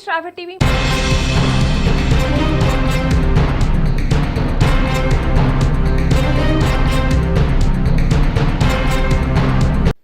News travel TV.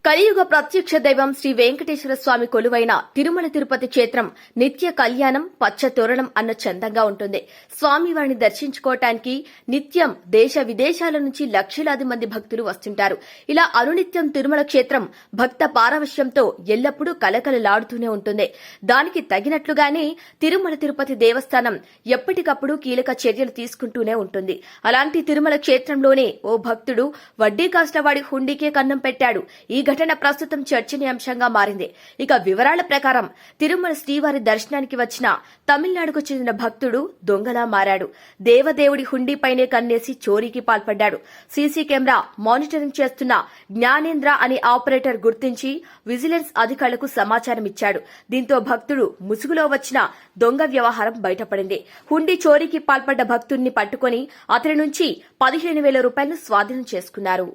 కలియుగ ప్రత్యక్ష దైవం శ్రీ వెంకటేశ్వర స్వామి కొలువైన తిరుమల తిరుపతి క్షేత్రం నిత్య కళ్యాణం పచ్చ తోరణం అన్న చందంగా ఉంటుంది. స్వామివారిని దర్శించుకోవటానికి నిత్యం దేశ విదేశాల నుంచి లక్షలాది మంది భక్తులు వస్తుంటారు. ఇలా అనునిత్యం తిరుమల క్షేత్రం భక్త పారవశ్యంతో ఎల్లప్పుడూ కలకలలాడుతూనే ఉంటుంది. దానికి తగినట్లుగానే తిరుమల తిరుపతి దేవస్థానం ఎప్పటికప్పుడు కీలక చర్యలు తీసుకుంటూనే ఉంటుంది. అలాంటి తిరుమల క్షేత్రంలోనే ఓ భక్తుడు వడ్డీ కాస్ట్లవాడి హుండీకే కన్నం పెట్టాడు. ఈ ఘటన ప్రస్తుతం చర్చనీయాంశంగా మారింది. ఇక వివరాల ప్రకారం తిరుమల శ్రీవారి దర్శనానికి వచ్చిన తమిళనాడుకు చెందిన భక్తుడు దొంగలా మారాడు. దేవదేవుడి హుండీపైనే కన్నేసి చోరీకి పాల్పడ్డాడు. సీసీ కెమెరా మానిటరింగ్ చేస్తున్న జ్ఞానేంద్ర అనే ఆపరేటర్ గుర్తించి విజిలెన్స్ అధికారులకు సమాచారం ఇచ్చాడు. దీంతో భక్తుడు ముసుగులో వచ్చిన దొంగ వ్యవహారం బయటపడింది. హుండీ చోరీకి పాల్పడ్డ భక్తుడిని పట్టుకుని అతని నుంచి 15,000 రూపాయలను స్వాధీనం చేసుకున్నారు.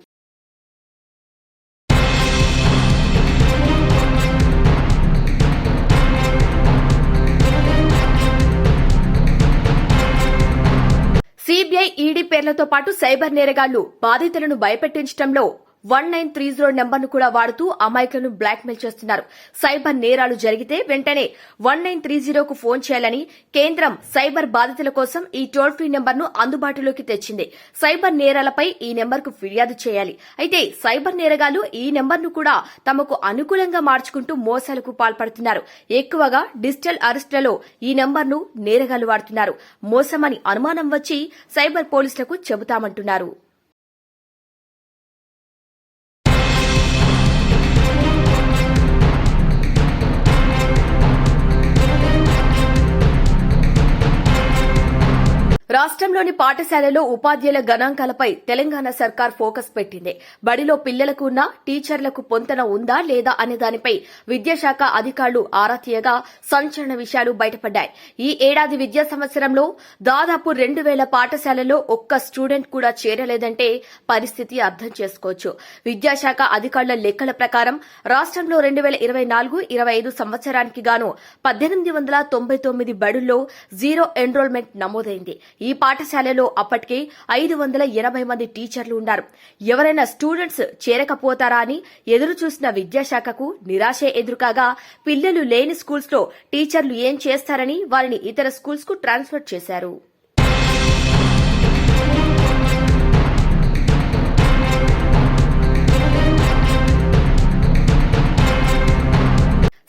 సిబిఐ, ఈడీ పేర్లతో పాటు సైబర్ నేరగాళ్లు బాధితులను భయపెట్టించడంలో 1930 నెంబర్ను కూడా వాడుతూ అమాయకులను బ్లాక్మెయిల్ చేస్తున్నారు. సైబర్ నేరాలు జరిగితే వెంటనే 1930కు ఫోన్ చేయాలని కేంద్రం సైబర్ బాధితుల కోసం ఈ టోల్ ఫ్రీ నెంబర్ను అందుబాటులోకి తెచ్చింది. సైబర్ నేరాలపై ఈ నెంబర్కు ఫిర్యాదు చేయాలి. అయితే సైబర్ నేరగాళ్లు ఈ నెంబర్ను కూడా తమకు అనుకూలంగా మార్చుకుంటూ మోసాలకు పాల్పడుతున్నారు. ఎక్కువగా డిజిటల్ అరెస్టులలో ఈ నెంబర్ను నేరగాళ్లు వాడుతున్నారు. మోసమని అనుమానం వచ్చి సైబర్ పోలీసులకు చెబుతామంటున్నారు. రాష్ట్రంలోని పాఠశాలలో ఉపాధ్యాయుల గణాంకాలపై తెలంగాణ సర్కార్ ఫోకస్ పెట్టింది. బడిలో పిల్లలకు ఉన్న టీచర్లకు పొంతన ఉందా లేదా అనే దానిపై విద్యాశాఖ అధికారులు ఆరా తీయగా సంచలన విషయాలు బయటపడ్డాయి. ఈ ఏడాది విద్యా సంవత్సరంలో దాదాపు 2,000 పాఠశాలల్లో ఒక్క స్టూడెంట్ కూడా చేరలేదంటే పరిస్థితి అర్థం చేసుకోవచ్చు. విద్యాశాఖ అధికారుల లెక్కల ప్రకారం రాష్ట్రంలో 2024-25 సంవత్సరానికి గాను 1899 బడుల్లో జీరో ఎన్రోల్మెంట్ నమోదైంది. ఈ పాఠశాలలో అప్పటికే 580 మంది టీచర్లు ఉన్నారు. ఎవరైనా స్టూడెంట్స్ చేరకపోతారా అని ఎదురు చూసిన విద్యాశాఖకు నిరాశే ఎదురుకాగా పిల్లలు లేని స్కూల్స్ లో టీచర్లు ఏం చేస్తారని వారిని ఇతర స్కూల్స్ కు ట్రాన్స్ఫర్ చేశారు.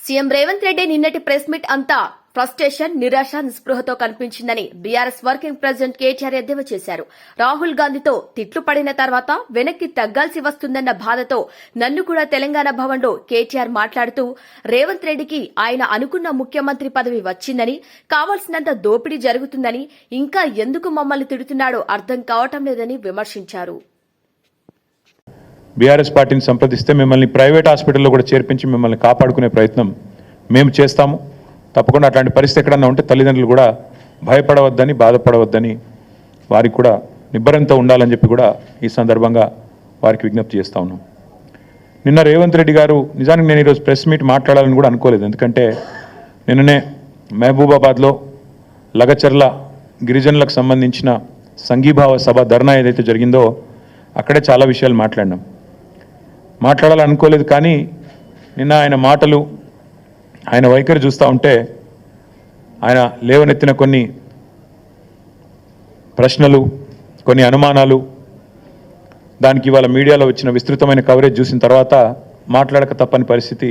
సీఎం రేవంత్ రెడ్డి నిన్నటి ప్రెస్ మీట్ అంతా ఫ్రస్ట్రేషన్, నిరాశ, నిస్పృహతో కనిపించిందని బీఆర్ఎస్ వర్కింగ్ ప్రెసిడెంట్ కేటీఆర్ ఎద్దేవా చేశారు. రాహుల్ గాంధీతో తిట్లు పడిన తర్వాత వెనక్కి తగ్గాల్సి వస్తుందన్న బాధతో నన్ను కూడా తెలంగాణ భవన్లో కేటీఆర్ మాట్లాడుతూ రేవంత్ రెడ్డికి ఆయన అనుకున్న ముఖ్యమంత్రి పదవి వచ్చిందని, కావాల్సినంత దోపిడీ జరుగుతుందని, ఇంకా ఎందుకు మమ్మల్ని తిడుతున్నాడో అర్థం కావటం లేదని విమర్శించారు. బీఆర్ఎస్ పార్టీని సంప్రదిస్తే మిమ్మల్ని ప్రైవేట్ హాస్పిటల్లో కూడా చేర్పించి మిమ్మల్ని కాపాడుకునే ప్రయత్నం మేము చేస్తాము. తప్పకుండా అట్లాంటి పరిస్థితి ఎక్కడన్నా ఉంటే తల్లిదండ్రులు కూడా భయపడవద్దని, బాధపడవద్దని, వారికి కూడా నిబ్బరంతో ఉండాలని చెప్పి కూడా ఈ సందర్భంగా వారికి విజ్ఞప్తి చేస్తా ఉన్నాం. నిన్న రేవంత్ రెడ్డి గారు, నిజానికి నేను ఈరోజు ప్రెస్ మీట్ మాట్లాడాలని కూడా అనుకోలేదు. ఎందుకంటే నిన్ననే మహబూబాబాద్లో లగచర్ల గిరిజనులకు సంబంధించిన సంఘీభావ సభ ధర్నా ఏదైతే జరిగిందో అక్కడే చాలా విషయాలు మాట్లాడాలని అనుకోలేదు. కానీ నిన్న ఆయన మాటలు, ఆయన వైఖరి చూస్తూ ఉంటే, ఆయన లేవనెత్తిన కొన్ని ప్రశ్నలు, కొన్ని అనుమానాలు, దానికి ఇవాళ మీడియాలో వచ్చిన విస్తృతమైన కవరేజ్ చూసిన తర్వాత మాట్లాడక తప్పని పరిస్థితి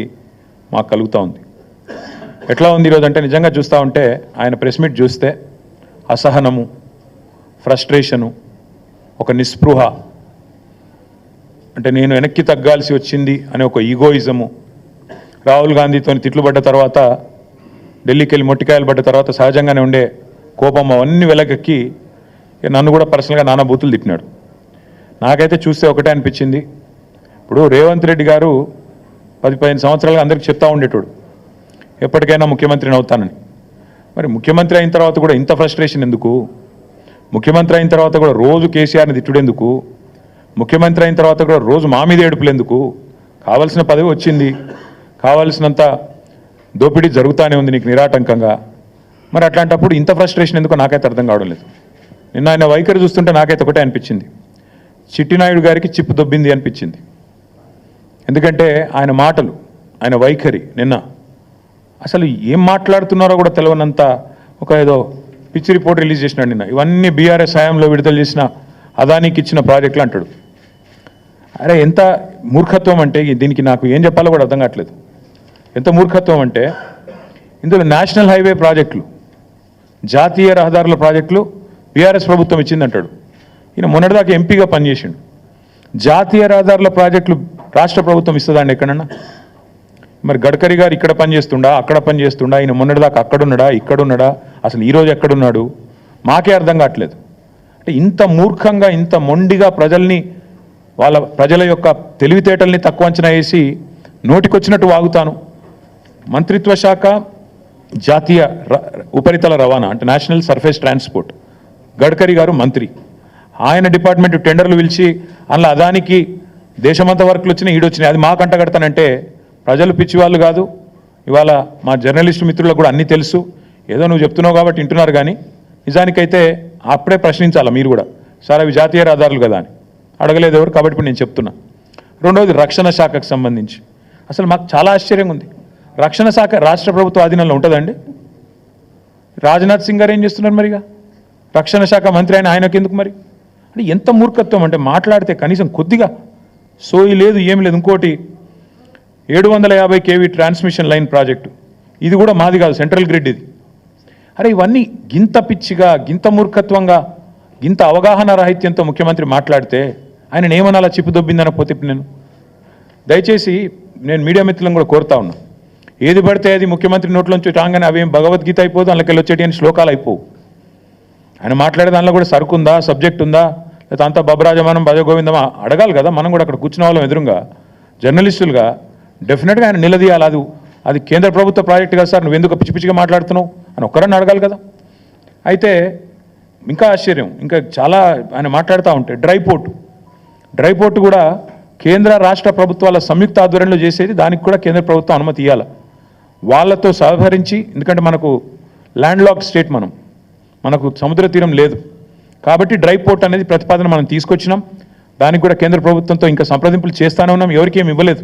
మాకు కలుగుతూ ఉంది. ఎట్లా ఉంది ఈరోజు అంటే, నిజంగా చూస్తూ ఉంటే ఆయన ప్రెస్ మీట్ చూస్తే అసహనము, ఫ్రస్ట్రేషను, ఒక నిస్పృహ, అంటే నేను వెనక్కి తగ్గాల్సి వచ్చింది అనే ఒక ఈగోయిజము, రాహుల్ గాంధీతో తిట్లు పడ్డ తర్వాత, ఢిల్లీకి వెళ్ళి మొట్టికాయలు పడ్డ తర్వాత సహజంగానే ఉండే కోపం అవన్నీ వెలకెక్కి నన్ను కూడా పర్సనల్గా నానా బూతులు తిట్టినాడు. నాకైతే చూస్తే ఒకటే అనిపించింది, ఇప్పుడు రేవంత్ రెడ్డి గారు 10-15 సంవత్సరాలుగా అందరికీ చెప్తా ఉండేటోడు ఎప్పటికైనా ముఖ్యమంత్రిని అవుతానని. మరి ముఖ్యమంత్రి అయిన తర్వాత కూడా ఇంత ఫ్రస్ట్రేషన్ ఎందుకు? ముఖ్యమంత్రి అయిన తర్వాత కూడా రోజు కేసీఆర్ని తిట్టుడెందుకు? ముఖ్యమంత్రి అయిన తర్వాత కూడా రోజు మా మీద ఏడుపులు ఎందుకు? కావాల్సిన పదవి వచ్చింది, కావాల్సినంత దోపిడీ జరుగుతూనే ఉంది నీకు నిరాటంకంగా. మరి అట్లాంటప్పుడు ఇంత ఫ్రస్ట్రేషన్ ఎందుకో నాకైతే అర్థం కావడం లేదు. నిన్న ఆయన వైఖరి చూస్తుంటే నాకైతే ఒకటే అనిపించింది, చిట్టినాయుడు గారికి చిప్పు దొబ్బింది అనిపించింది. ఎందుకంటే ఆయన మాటలు, ఆయన వైఖరి నిన్న అసలు ఏం మాట్లాడుతున్నారో కూడా తెలియనంత ఒక ఏదో పిచ్చి రిపోర్ట్ రిలీజ్ చేసినాడు నిన్న. ఇవన్నీ బీఆర్ఎస్ హయాంలో విడుదల చేసిన అదానికి ఇచ్చిన ప్రాజెక్టులు అంటాడు. అరే ఎంత మూర్ఖత్వం అంటే దీనికి నాకు ఏం చెప్పాలో కూడా అర్థం కావట్లేదు. ఎంత మూర్ఖత్వం అంటే ఇందులో నేషనల్ హైవే ప్రాజెక్టులు, జాతీయ రహదారుల ప్రాజెక్టులు బీఆర్ఎస్ ప్రభుత్వం ఇచ్చిందంటాడు. ఈయన మొన్నటిదాకా ఎంపీగా పనిచేసిండు. జాతీయ రహదారుల ప్రాజెక్టులు రాష్ట్ర ప్రభుత్వం ఇస్తుందండి ఎక్కడన్నా? మరి గడ్కరీ గారు ఇక్కడ పనిచేస్తుండా, అక్కడ పనిచేస్తుండా? ఈయన మొన్నటిదాకా అక్కడున్నాడా, ఇక్కడున్నాడా? అసలు ఈరోజు ఎక్కడున్నాడు? మాకే అర్థం కావట్లేదు. అంటే ఇంత మూర్ఖంగా, ఇంత మొండిగా ప్రజల యొక్క తెలివితేటల్ని తక్కువ అంచనా వేసి నోటికొచ్చినట్టు వాగుతాను. మంత్రిత్వ శాఖ జాతీయ ఉపరితల రవాణా అంటే నేషనల్ సర్ఫేస్ ట్రాన్స్పోర్ట్, గడ్కరీ గారు మంత్రి. ఆయన డిపార్ట్మెంట్ టెండర్లు పిలిచి అందులో అదానికి దేశమంతా వర్కులు వచ్చినాయి, ఈడొచ్చినాయి. అది మా కంట కడతానంటే ప్రజలు పిచ్చివాళ్ళు కాదు. ఇవాళ మా జర్నలిస్టు మిత్రులకు కూడా అన్నీ తెలుసు. ఏదో నువ్వు చెప్తున్నావు కాబట్టి వింటున్నారు, కానీ నిజానికైతే అప్పుడే ప్రశ్నించాలా మీరు కూడా, సార్ అవి జాతీయ రహదారులు కదా అని. అడగలేదు ఎవరు, కాబట్టి ఇప్పుడు నేను చెప్తున్నా. రెండవది రక్షణ శాఖకు సంబంధించి అసలు మాకు చాలా ఆశ్చర్యంగా ఉంది. రక్షణ శాఖ రాష్ట్ర ప్రభుత్వ ఆధీనంలో ఉంటుందండి. రాజ్నాథ్ సింగ్ గారు ఏం చేస్తున్నారు మరిగా? రక్షణ శాఖ మంత్రి ఆయనకి ఎందుకు మరి? అంటే ఎంత మూర్ఖత్వం అంటే మాట్లాడితే కనీసం కొద్దిగా సోయి లేదు, ఏమి లేదు. ఇంకోటి 750 kV ట్రాన్స్మిషన్ లైన్ ప్రాజెక్టు, ఇది కూడా మాది కాదు, సెంట్రల్ గ్రిడ్ ఇది. అరే ఇవన్నీ గింత పిచ్చిగా, గింత మూర్ఖత్వంగా, గింత అవగాహన రాహిత్యంతో ముఖ్యమంత్రి మాట్లాడితే ఆయన ఏమనాలా చిప్పు దొబ్బిందనకపోతే ఇప్పుడు దయచేసి నేను మీడియా మిత్రులను కూడా కోరుతా ఉన్నా, ఏది పడితే అది ముఖ్యమంత్రి నోట్లోంచి రాగానే అవేం భగవద్గీత అయిపోదు, అందులోకి వచ్చేటి అని శ్లోకాలు అయిపోవు. ఆయన మాట్లాడే దానిలో కూడా సరుకుందా, సబ్జెక్ట్ ఉందా, లేదా అంతా బబరాజమానం భజగోవిందమా అడగాలి కదా. మనం కూడా అక్కడ కూర్చున్న వాళ్ళం ఎదురుగా జర్నలిస్టులుగా డెఫినెట్గా ఆయన నిలదీయాలి. అది కేంద్ర ప్రభుత్వ ప్రాజెక్టు కదా సార్, నువ్వు ఎందుకు పిచ్చి పిచ్చిగా మాట్లాడుతున్నావు అని ఒక్కరన్నా అడగాలి కదా. అయితే ఇంకా ఆశ్చర్యం, ఇంకా చాలా ఆయన మాట్లాడుతూ ఉంటే డ్రై పోర్టు కూడా కేంద్ర రాష్ట్ర ప్రభుత్వాల సంయుక్త ఆధ్వర్యంలో చేసేది, దానికి కూడా కేంద్ర ప్రభుత్వం అనుమతి ఇవ్వాలి. వాళ్ళతో సహకరించి, ఎందుకంటే మనకు ల్యాండ్ లాక్ స్టేట్, మనకు సముద్ర తీరం లేదు కాబట్టి డ్రై పోర్ట్ అనేది ప్రతిపాదన మనం తీసుకొచ్చినాం. దానికి కూడా కేంద్ర ప్రభుత్వంతో ఇంకా సంప్రదింపులు చేస్తూనే ఉన్నాం, ఎవరికి ఏమి ఇవ్వలేదు.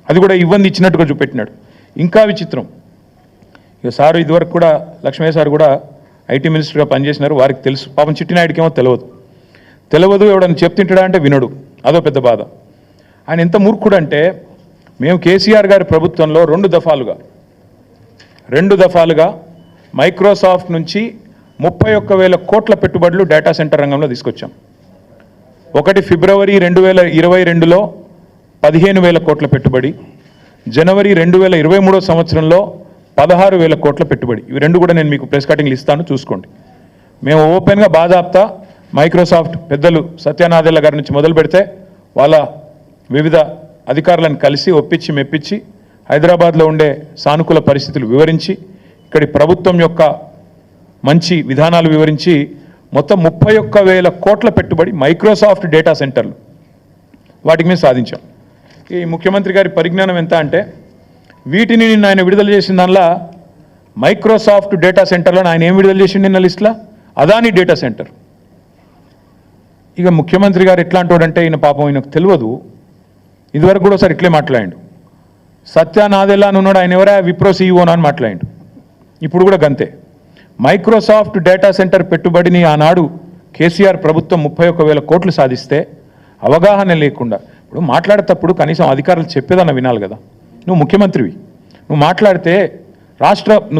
అది కూడా ఇచ్చినట్టుగా చూపెట్టినాడు. ఇంకా విచిత్రం, ఇక సారు ఇదివరకు కూడా లక్ష్మయ్య సార్ కూడా ఐటీ మినిస్టర్గా పనిచేసినారు, వారికి తెలుసు. పాపం చిట్టినాయుడికి ఏమో తెలియదు, ఎవడని చెప్తుంటాడా అంటే వినడు, అదో పెద్ద బాధ. ఆయన ఎంత మూర్ఖుడు అంటే, మేము కేసీఆర్ గారి ప్రభుత్వంలో రెండు దఫాలుగా మైక్రోసాఫ్ట్ నుంచి 31,000 కోట్ల పెట్టుబడులు డేటా సెంటర్ రంగంలో తీసుకొచ్చాం. ఒకటి ఫిబ్రవరి 2022లో 15,000 కోట్ల పెట్టుబడి, జనవరి 2023 సంవత్సరంలో 16,000 కోట్ల పెట్టుబడి. ఇవి రెండు కూడా నేను మీకు ప్రెస్ కటింగ్లు ఇస్తాను, చూసుకోండి. మేము ఓపెన్గా బాజాప్తా మైక్రోసాఫ్ట్ పెద్దలు సత్యనాదెల్ల గారి నుంచి మొదలు పెడితే వాళ్ళ వివిధ అధికారులను కలిసి ఒప్పించి మెప్పించి హైదరాబాద్లో ఉండే సానుకూల పరిస్థితులు వివరించి, ఇక్కడి ప్రభుత్వం యొక్క మంచి విధానాలు వివరించి మొత్తం 31,000 కోట్ల పెట్టుబడి మైక్రోసాఫ్ట్ డేటా సెంటర్లు, వాటికి మేము సాధించాం. ఈ ముఖ్యమంత్రి గారి పరిజ్ఞానం ఎంత అంటే, వీటిని నిన్న ఆయన విడుదల చేసిన దానిలో మైక్రోసాఫ్ట్ డేటా సెంటర్లను ఆయన ఏం విడుదల చేసిండు నిన్న లిస్టులో? Adani data centre. ఇక ముఖ్యమంత్రి గారు ఎట్లాంటోడంటే, ఈయన పాపం ఈయనకు తెలియదు, ఇదివరకు కూడా ఒకసారి ఇట్లే మాట్లాడిండు. సత్యనాదెల్లా అని ఉన్నాడు, ఆయన ఎవరా విప్రో సీఈఓనా అని మాట్లాడిండు. ఇప్పుడు కూడా గంతే. మైక్రోసాఫ్ట్ డేటా సెంటర్ పెట్టుబడిని ఆనాడు కేసీఆర్ ప్రభుత్వం 31,000 కోట్లు సాధిస్తే అవగాహన లేకుండా, ఇప్పుడు మాట్లాడేటప్పుడు కనీసం అధికారులు చెప్పేదన్న వినాలి కదా. నువ్వు ముఖ్యమంత్రివి, నువ్వు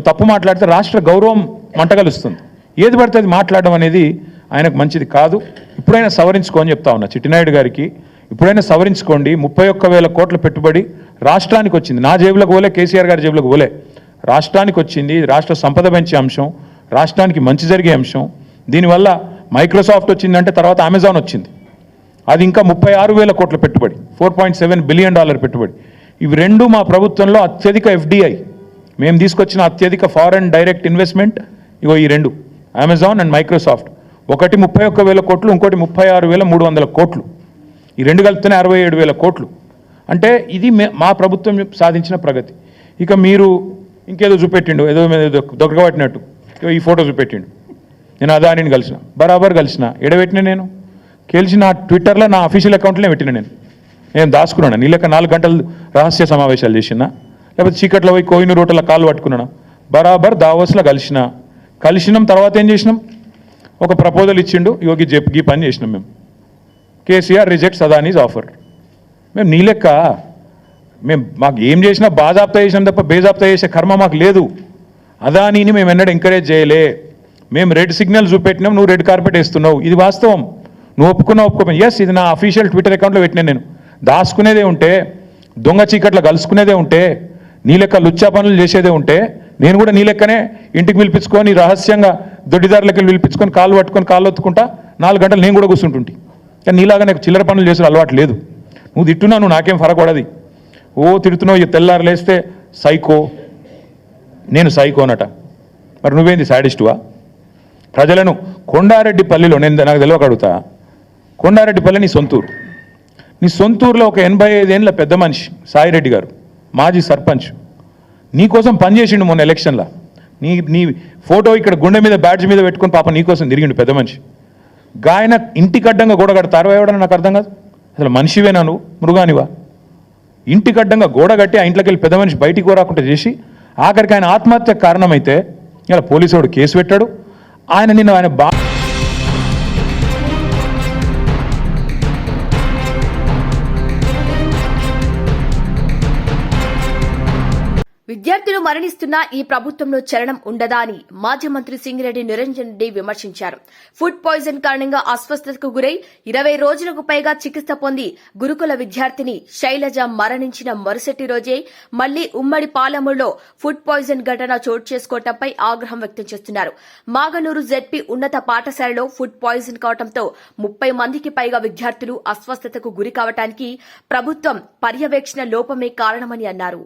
తప్పు మాట్లాడితే రాష్ట్ర గౌరవం మంటగలుస్తుంది. ఏది పడితే అది మాట్లాడడం అనేది ఆయనకు మంచిది కాదు. ఇప్పుడైనా సవరించుకోని చెప్తా ఉన్నా చిట్టినాయుడు గారికి, ఇప్పుడైనా సవరించుకోండి. 31,000 కోట్ల పెట్టుబడి రాష్ట్రానికి వచ్చింది, నా జేబులకు పోలే, కేసీఆర్ గారి జేబులకు పోలే, రాష్ట్రానికి వచ్చింది. రాష్ట్ర సంపద పెంచే అంశం, రాష్ట్రానికి మంచి జరిగే అంశం. దీనివల్ల మైక్రోసాఫ్ట్ వచ్చిందంటే తర్వాత అమెజాన్ వచ్చింది, అది ఇంకా 36,000 కోట్ల పెట్టుబడి, $4.7 బిలియన్ పెట్టుబడి. ఇవి రెండు మా ప్రభుత్వంలో అత్యధిక FDI, మేము తీసుకొచ్చిన అత్యధిక ఫారెన్ డైరెక్ట్ ఇన్వెస్ట్మెంట్. ఇగో ఈ రెండు, అమెజాన్ అండ్ మైక్రోసాఫ్ట్. ఒకటి 31,000 కోట్లు, ఇంకోటి 36,300 కోట్లు. ఈ రెండు కలిపితేనే 67,000 కోట్లు. అంటే ఇది మా ప్రభుత్వం సాధించిన ప్రగతి. ఇక మీరు ఇంకేదో చూపెట్టిండు, ఏదో దొరకబట్టినట్టు ఈ ఫోటో చూపెట్టిండు. నేను అదానిని కలిసిన, బరాబర్ కలిసిన. ఎడబెట్టిన నేను కలిసి నా ట్విట్టర్లో నా అఫీషియల్ అకౌంట్లోనే పెట్టిన. నేను దాచుకున్నాను. నీ లెక్క 4 గంటలు రహస్య సమావేశాలు చేసినా, లేకపోతే చీకట్లో పోయి కోయినూరు రోడ్ల కాళ్ళు పట్టుకున్నాను. బరాబర్ దావోస్లో కలిసినాం. తర్వాత ఏం చేసినాం, ఒక ప్రపోజల్ ఇచ్చిండు, యోగి గీ పని చేసినాం మేము. KCR rejects Adanis offer. మేము నీ లెక్క మాకు ఏం చేసినా బాజాప్తా చేసినాం తప్ప బేజాప్తా చేసే కర్మ మాకు లేదు. అదానీని మేము ఎన్నడూ ఎంకరేజ్ చేయలే. మేము రెడ్ సిగ్నల్ చూపెట్టినాం, నువ్వు రెడ్ కార్పెట్ వేస్తున్నావు. ఇది వాస్తవం. నువ్వు ఒప్పుకోపోయి ఎస్, ఇది నా అఫీషియల్ ట్విట్టర్ అకౌంట్లో పెట్టినా. నేను దాచుకునేదే ఉంటే, దొంగ చీకట్లో కలుసుకునేదే ఉంటే, నీ లెక్క లుచ్చా పనులు చేసేదే ఉంటే, నేను కూడా నీ లెక్కనే ఇంటికి పిలిపించుకొని రహస్యంగా దొడ్డిదారులకి పిలిపించుకొని కాళ్ళు పట్టుకొని కాళ్ళు ఒత్తుకుంటా 4 గంటలు నేను కూడా కూర్చుంటుంటి. కానీ నీలాగా నాకు చిల్లర పనులు చేసే అలవాటు లేదు. నువ్వు తిట్టున్నావు, నువ్వు నాకేం ఫరకూడదు. తిడుతున్నావు, ఇక తెల్లారు లేస్తే సైకో, నేను సైకోనట. మరి నువ్వేంది సాడిస్టువా? ప్రజలను కొండారెడ్డిపల్లిలో నాకు తెలియక అడుగుతా, కొండారెడ్డిపల్లి నీ సొంతూరులో ఒక 85 ఏళ్ళ పెద్ద మనిషి సాయిరెడ్డి గారు, మాజీ సర్పంచ్, నీకోసం పనిచేసిండు మొన్న ఎలక్షన్లో. నీ ఫోటో ఇక్కడ గుండె మీద బ్యాడ్జ్ మీద పెట్టుకొని పాప నీకోసం తిరిగిండు పెద్ద మనిషి. గాయన ఇంటికి అడ్డంగా గోడ కడతారు ఎవడని నాకు అర్థం కాదు. అసలు మనిషివేనా నువ్వు, మృగానివా? ఇంటికి అడ్డంగా గోడ కట్టి ఆ ఇంట్లోకి వెళ్ళి పెద్ద మనిషి బయటికి రాకుండా చేసి ఆఖరికి ఆయన ఆత్మహత్య కారణమైతే ఇలా పోలీసు వాడు కేసు పెట్టాడు. ఆయన విద్యార్థులు మరణిస్తున్నా ఈ ప్రభుత్వంలో చలనం ఉండదా అని మాజీ మంత్రి సింగిరెడ్డి నిరంజన్ రెడ్డి విమర్శించారు. ఫుడ్ పాయిజన్ కారణంగా అస్వస్థతకు గురై 20 రోజులకు పైగా చికిత్స పొంది గురుకుల విద్యార్థిని శైలజ మరణించిన మరుసటి రోజే మళ్లీ ఉమ్మడి పాలమూరులో ఫుడ్ పాయిజన్ ఘటన చోటు చేసుకోవడంపై ఆగ్రహం వ్యక్తం చేస్తున్నారు. మాగనూరు జెడ్పీ ఉన్నత పాఠశాలలో ఫుడ్ పాయిజన్ కావడంతో 30 మందికి పైగా విద్యార్థులు అస్వస్థతకు గురి కావడానికి ప్రభుత్వం పర్యవేక్షణ లోపమే కారణమని అన్నారు.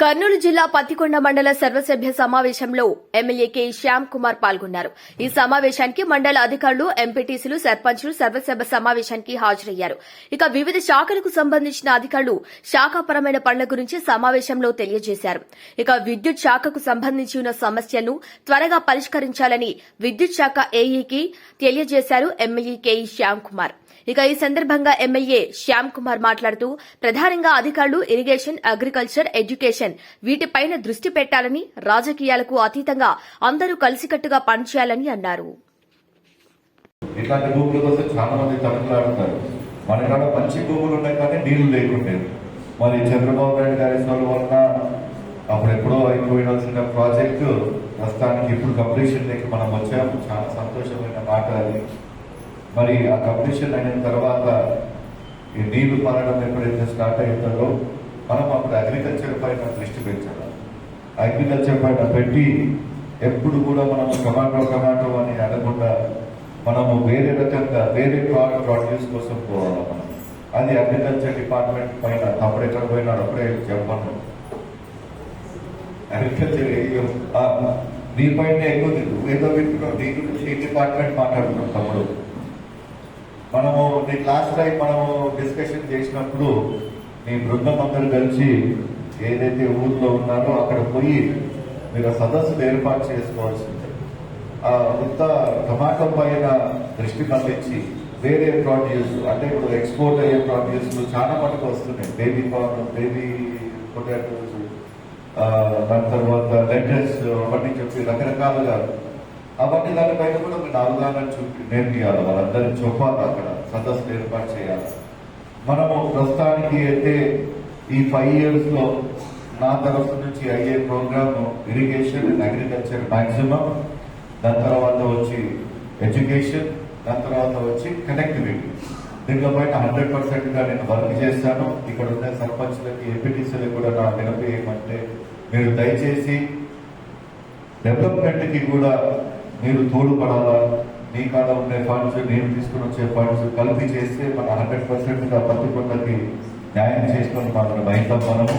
కర్నూలు జిల్లా పత్తికొండ మండల సర్వసభ్య సమావేశంలో ఎమ్మెల్యే కె శ్యామ్ కుమార్ పాల్గొన్నారు. ఈ సమావేశానికి మండల అధికారులు, ఎంపీటీసీలు, సర్పంచ్లు సర్వసభ్య సమావేశానికి హాజరయ్యారు. ఇక వివిధ శాఖలకు సంబంధించిన అధికారులు శాఖాపరమైన పనుల గురించి సమావేశంలో తెలియజేశారు. ఇక విద్యుత్ శాఖకు సంబంధించి ఉన్న సమస్యలను త్వరగా పరిష్కరించాలని విద్యుత్ శాఖ ఏఈకి తెలియజేశారు ఎమ్మెల్యే కె శ్యామ్ కుమార్. ఇక ఈ సందర్భంగా ఎమ్మెల్యే శ్యామ్ కుమార్ మాట్లాడుతూ ప్రధానంగా అధికారులు ఇరిగేషన్, అగ్రికల్చర్, ఎడ్యుకేషన్ వీటిపైన దృష్టి పెట్టాలని, రాజకీయాలకు అతీతంగా అందరూ కలిసికట్టుగా పనిచేయాలని అన్నారు. ఇట్లాంటి భూముల కోసం చాలా మంది తమిళనాడుతారు. మన కాడ మంచి భూములు ఉన్నాయి కానీ నీళ్లు లేకుంటే మరి చంద్రబాబు నాయుడు గారి వల్ల అప్పుడు ఎప్పుడో అయిపోయిన ప్రాజెక్టు ప్రస్తుతానికి ఇప్పుడు కంప్లీషన్ లేక మనం వచ్చాము. చాలా సంతోషమైన మాట అది. మరి ఆ కంప్లీషన్ అయిన తర్వాత ఈ నీళ్లు పారడం ఎప్పుడైతే స్టార్ట్ అవుతుందో మనం అప్పుడు అగ్రికల్చర్ పైన దృష్టి పెట్టాలి. అగ్రికల్చర్ పైన పెట్టి ఎప్పుడు కూడా మనం టమాటో అని అనకుండా మనము వేరే రకంగా వేరే ప్రొడ్యూస్ కోసం పోవాలి. మనం అది అగ్రికల్చర్ డిపార్ట్మెంట్ పైన అప్పుడు ఎక్కడ పోయినాడు అప్పుడే చెప్పను. అగ్రికల్చర్ దీనిపైన ఎక్కువ ఏదో పెట్టుకున్నాం. దీని గురించి ఈ డిపార్ట్మెంట్ మాట్లాడుతున్నాం. తమ్ముడు మనము నీ క్లాస్ టైం మనము డిస్కషన్ చేసినప్పుడు నీ బృందం అందరూ కలిసి ఏదైతే ఊర్లో ఉన్నారో అక్కడ పోయి మీరు సదస్సులు ఏర్పాటు చేసుకోవాల్సింది. ఇంత టమాటో పైన దృష్టి మళ్లించి వేరే ప్రొడ్యూస్ అంటే ఇప్పుడు ఎక్స్పోర్ట్ అయ్యే ప్రొడ్యూస్ చాలా మటుకు వస్తున్నాయి. బేబీ కార్న్, బేబీ పొటాటోస్, దాని తర్వాత లెటర్స్ అవన్నీ చెప్పి రకరకాలుగా అవన్నీ దానిపైన కూడా ఒక అవగాహన నేర్పియాలి. వాళ్ళందరినీ చెప్పాలి. అక్కడ సదస్సులు ఏర్పాటు చేయాలి. మనము ప్రస్తుతానికి అయితే ఈ 5 years లో నా తరఫు నుంచి అయ్యే program irrigation and agriculture maximum, దాని తర్వాత వచ్చి ఎడ్యుకేషన్, దాని తర్వాత వచ్చి కనెక్టివిటీ. దీంట్లో పైన 100%గా నేను వర్క్ చేస్తాను. ఇక్కడ ఉన్న సర్పంచ్లకి, ఎంపీటీసీలకు కూడా నా వినపి ఏమంటే మీరు దయచేసి డెవలప్మెంట్కి కూడా మీరు తోడ్పడాలా. మీ కాడ ఉండే ఫండ్స్, నేను తీసుకుని వచ్చే ఫండ్స్ కలిపి చేస్తే మన 100%గా పత్తికొండకి న్యాయం చేసుకొని మాత్రం బయట మనము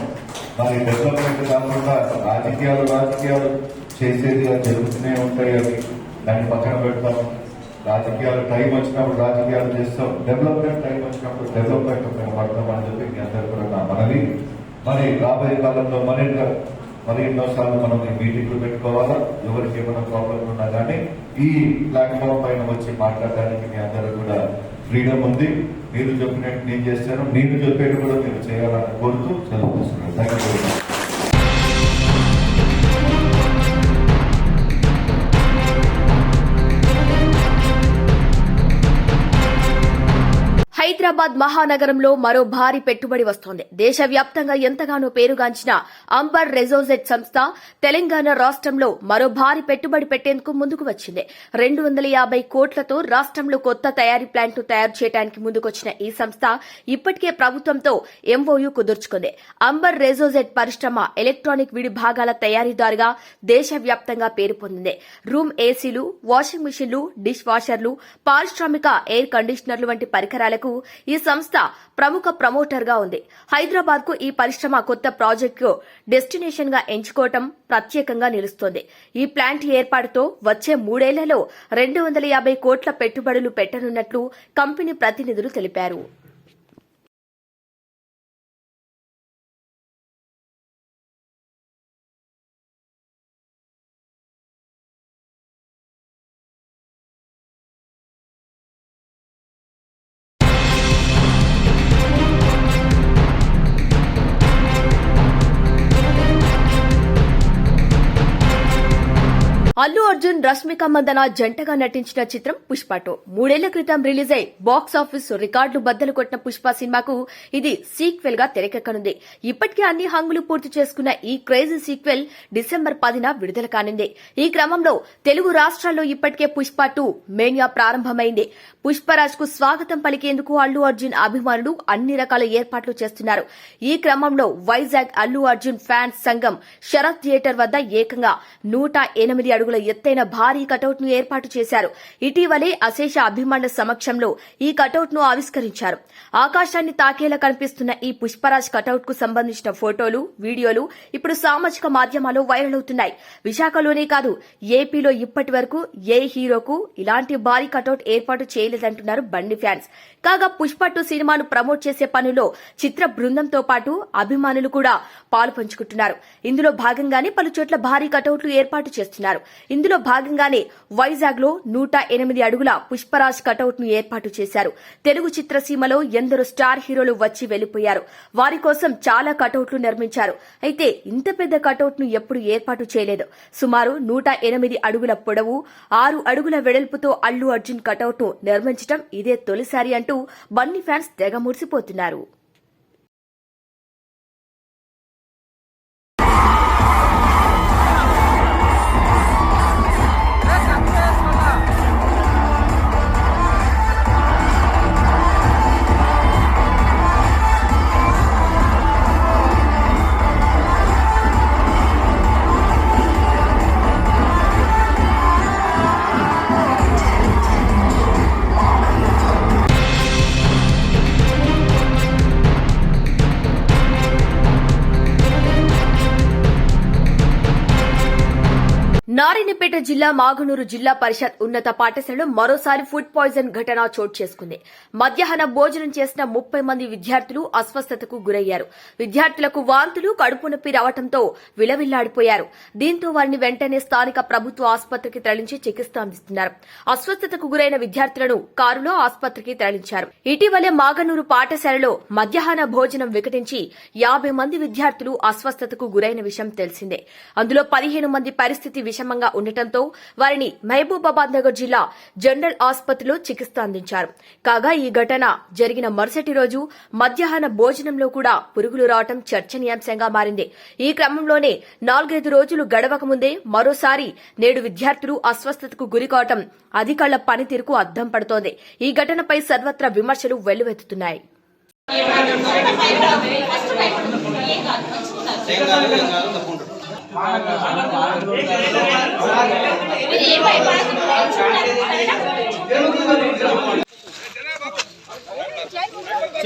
మరి డెవలప్మెంట్ కాకుండా రాజకీయాలు చేసేది జరుగుతూనే ఉంటాయి. అవి దాన్ని పక్కన పెడతాము. రాజకీయాలు టైం వచ్చినప్పుడు రాజకీయాలు చేస్తాం, డెవలప్మెంట్ టైం వచ్చినప్పుడు డెవలప్మెంట్ పడతామని చెప్పి మీ అందరూ కూడా నా మనవి. మరి రాబోయే కాలంలో మరి ఎన్నోసార్లు మనం ఈ మీటింగ్లు పెట్టుకోవాలా, ఎవరికి ఏమైనా ప్రాబ్లం ఉన్నా కానీ ఈ ప్లాట్ఫామ్ పైన వచ్చి మాట్లాడడానికి మీ అందరూ కూడా ఫ్రీడమ్ ఉంది. మీరు చెప్పినట్టు నేను చేస్తాను, నేను చెప్పేది కూడా మీరు చేయాలని కోరుతూ సెలవు తీసుకున్నాను. Thank you. హైదరాబాద్ మహానగరంలో మరో భారీ పెట్టుబడి వస్తోంది. దేశవ్యాప్తంగా ఎంతగానో పేరుగాంచిన అంబర్ రెసోర్ట్స్ సంస్థ తెలంగాణ రాష్ట్రంలో మరో భారీ పెట్టుబడి పెట్టేందుకు ముందుకు వచ్చింది. 250 కోట్లతో రాష్ట్రంలో కొత్త తయారీ ప్లాంట్ ను తయారు చేయడానికి ముందుకొచ్చిన ఈ సంస్థ ఇప్పటికే ప్రభుత్వంతో ఎంఓయూ కుదుర్చుకుంది. అంబర్ రెసోర్ట్ పరిశ్రమ ఎలక్ట్రానిక్ విడి భాగాల తయారీదారుగా దేశవ్యాప్తంగా పేరు పొందింది. రూమ్ ఏసీలు, వాషింగ్ మిషన్లు, డిష్ వాషర్లు, పారిశ్రామిక ఎయిర్ కండిషనర్లు వంటి పరికరాలకు ఈ సంస్థ ప్రముఖ ప్రమోటర్ గా ఉంది. హైదరాబాద్ కు ఈ పరిశ్రమ కొత్త ప్రాజెక్టు డెస్టినేషన్ గా ఎంచుకోవటం ప్రత్యేకంగా నిలుస్తోంది. ఈ ప్లాంట్ ఏర్పాటుతో వచ్చే 3 ఏళ్లలో 250 కోట్ల పెట్టుబడులు పెట్టనున్నట్లు కంపెనీ ప్రతినిధులు తెలిపారు. అల్లు అర్జున్, రష్మిక మందన జంటగా నటించిన చిత్రం పుష్ప 2 3 ఏళ్ల క్రితం రిలీజ్ అయి బాక్సాఫీస్ రికార్డులు బద్దలు కొట్టిన పుష్ప సినిమాకు ఇది సీక్వెల్ గా తెరకెక్కనుంది. ఇప్పటికే అన్ని హంగులు పూర్తి చేసుకున్న ఈ క్రేజీ సీక్వెల్ డిసెంబర్ 10న విడుదల కానుంది. ఈ క్రమంలో తెలుగు రాష్ట్రాల్లో ఇప్పటికే పుష్ప 2 మేనియా ప్రారంభమైంది. పుష్పరాజ్ కు స్వాగతం పలికేందుకు అల్లు అర్జున్ అభిమానులు అన్ని రకాల ఏర్పాట్లు చేస్తున్నారు. ఈ క్రమంలో వైజాగ్ అల్లు అర్జున్ ఫ్యాన్స్ సంఘం శరత్ థియేటర్ వద్ద ఏకంగా 108 అడుగుల ఎత్తైన భారీ కటౌట్ ను ఏర్పాటు చేశారు. ఇటీవలే అశేష అభిమానుల సమక్షంలో ఈ కటౌట్ ను ఆవిష్కరించారు. ఆకాశాన్ని తాకేలా కనిపిస్తున్న ఈ పుష్పరాజ్ కటౌట్ కు సంబంధించిన ఫోటోలు, వీడియోలు ఇప్పుడు సామాజిక మాధ్యమాల్లో వైరల్ అవుతున్నాయి. విశాఖలోనే కాదు, ఏపీలో ఇప్పటి వరకు ఏ హీరోకు ఇలాంటి భారీ కటౌట్ ఏర్పాటు చేయలేదంటున్నారు బండి ఫ్యాన్స్. కాగా పుష్ప 2 సినిమాను ప్రమోట్ చేసే పనుల్లో చిత్ర బృందంతో పాటు అభిమానులు కూడా పాలు పంచుకుంటున్నారు. ఇందులో భాగంగానే పలు చోట్ల భారీ కటౌట్లు ఏర్పాటు చేస్తున్నారు. ఇందులో భాగంగానే వైజాగ్ లో 108 అడుగుల పుష్పరాజ్ కటౌట్ ను ఏర్పాటు చేశారు. తెలుగు చిత్రసీమలో ఎందరో స్టార్ హీరోలు వచ్చి వెళ్లిపోయారు. వారి కోసం చాలా కటౌట్లు నిర్మించారు. అయితే ఇంత పెద్ద కటౌట్ ను ఎప్పుడు ఏర్పాటు చేయలేదు. సుమారు 108 అడుగుల పొడవు, 6 అడుగుల వెడల్పుతో అల్లు అర్జున్ కటౌట్ ను నిర్మించడం ఇదే తొలిసారి అంటూ బన్నీ ఫ్యాన్స్ తెగ మురిసిపోతున్నారు. నారాయణపేట జిల్లా మాగునూరు జిల్లా పరిషత్ ఉన్నత పాఠశాలలో మరోసారి ఫుడ్ పాయిజన్ ఘటన చోటు చేసుకుంది. మధ్యాహ్న భోజనం చేసిన 30 మంది విద్యార్థులు అస్వస్థతకు గురయ్యారు. విద్యార్థులకు వాంతులు, కడుపు నొప్పి రావడంతో విలవిల్లాడిపోయారు. దీంతో వారిని వెంటనే స్థానిక ప్రభుత్వ ఆసుపత్రికి తరలించి చికిత్స అందిస్తున్నారు. అస్వస్థతకు గురైన విద్యార్థులను కారులో ఆసుపత్రికి తరలించారు. ఇటీవలే మాగనూరు పాఠశాలలో మధ్యాహ్న భోజనం వికటించి 50 మంది విద్యార్థులు అస్వస్థతకు గురైన విషయం తెలిసిందే. అందులో 15 మంది పరిస్థితి విషమంగా ఉండటంతో వారిని మహబూబాబాద్ నగర్ జిల్లా జనరల్ ఆసుపత్రిలో చికిత్స అందించారు. కాగా ఈ ఘటన జరిగిన మరుసటి రోజు మధ్యాహ్న భోజనంలో కూడా పురుగులు రావడం చర్చనీయాంశంగా మారింది. ఈ క్రమంలోనే 4-5 రోజులు గడవక ముందే మరోసారి నేడు విద్యార్థులు అస్వస్థతకు గురికావడం అధికారుల పనితీరుకు అద్దం పడుతోంది. ఈ ఘటనపై సర్వత్రా విమర్శలు వెల్లువెత్తుతున్నాయి. జై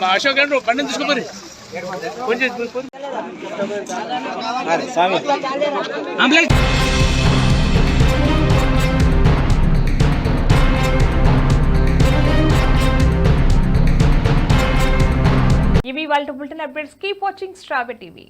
అశోక్ గారు బండి తీసుకోమని కొంచెం ఇవి వాళ్ళ బులెటిన్ అప్డేట్స్. కీప్ వాచింగ్ స్ట్రాబె టీవీ.